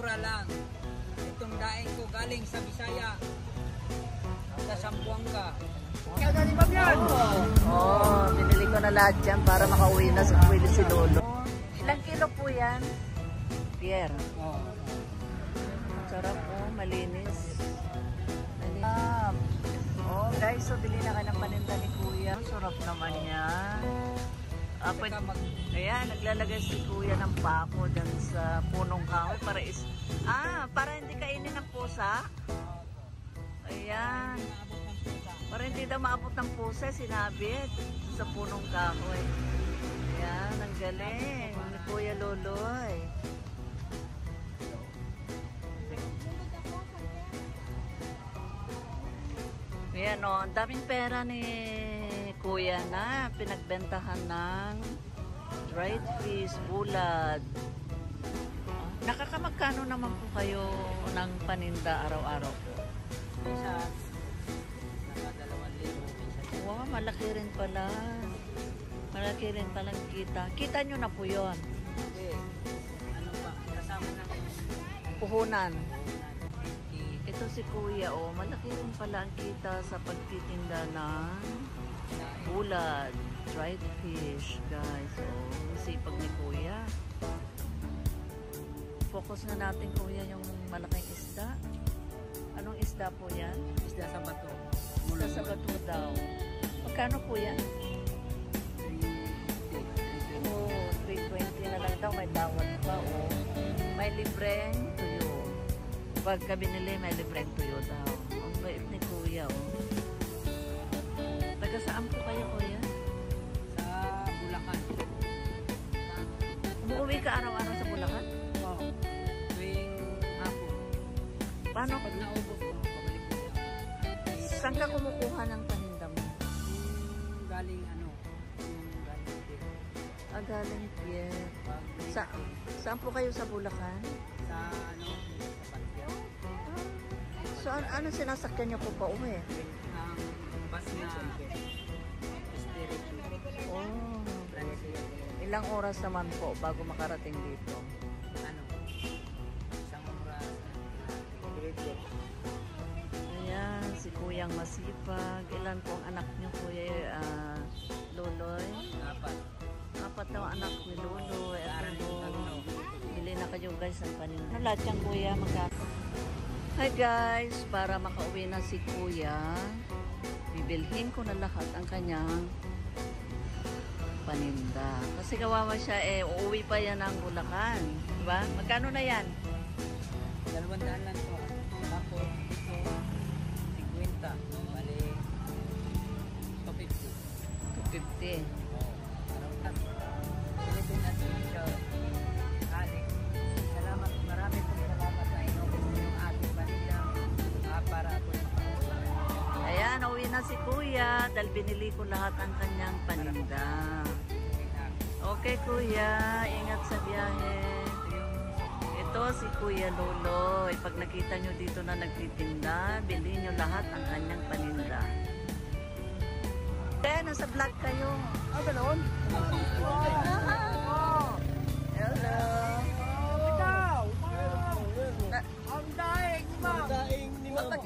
mura lang. Itong daing ko galing sa Bisaya. Sa Sambuanga. Binili ko na lahat yan para makauwi na sa pwede si Lolo. Ilang kilo po yan? Pierre. Sarap po, malinis. Guys, so bili na ka ng paninda ni Kuya. Sarap naman yan. Ayan, naglalagay si Kuya ng pako dyan sa punong kahoy para hindi kainin ng pusa. Ayan. Para hindi daw maabot ng pusa, sinabit sa punong kahoy. Ayan, ang galing ni Kuya Loloy. Ayan o, ang daming pera ni Kuya na pinagbentahan ng dried fish, bulad. Nakakamagkano naman po kayo ng paninda araw-araw po? Isa, naka 2,000. Wow, malaki rin pala. Malaki rin palang kita. Kita nyo na po yun. Hindi. Ano pa? Kasama na Puhunan. Ito si Kuya, malaki rin pala ang kita sa pagtitinda ng bulad, dried fish, guys. Sipag ni Kuya. Focus na natin, Kuya, yung malaking isda. Anong isda po yan? Isda sa bato. Isda sa bato daw. Magkano po yan? 320 na lang daw. May tawad pa, May libreng tuyo. Pag binili, may libreng tuyo daw. Ang bait ni Kuya, Taga saan po kayo, Kuya? Sa Bulacan. Umuwi ka araw-araw sa Bulacan? Oo. Tuwing hapon. Paano? Pag naubos mo, pabalik mo siya. Saan ka kumukuha ng paninda mo? Galing galing Pierre. Galing Pierre. Saan po kayo sa Bulacan? Sa Pantiao. So, ano sinasakyan niyo po pa uwi? Ang bus na Espiritu. Ilang oras naman po bago makarating dito? Isang oras. Ayan, si Kuyang masipag. Ilan po ang anak niyo, Kuya Loloy? 4 daw anak ni Loloy. Bili na kayo, guys, ng paninda. Lahat yan, Kuya, Hi guys, para makauwi na si Kuya, bibilhin ko na lahat ang kanyang paninda. Kasi kawawa siya, uuwi pa yan ng Bulacan. Diba? Magkano na yan? 200 lang to. Tapos ito, 50. Bali, 250. 250. Philippine Adventure. Alex, salamat. Marami pong salamat sa inyo. Yung ating paninda. Para po Ayan, uwi na si Kuya dahil binili ko lahat ang kanyang paninda. Okay, Kuya. Ingat sa biyahe. Ito si Kuya Lolo. Pag nakita nyo dito na nagtitinda, bilhin nyo lahat ang kanyang paninda. Nasa vlog kayo. ganoon? Hello. Ikaw! Ang daing, ma! Ang daing ni Mama.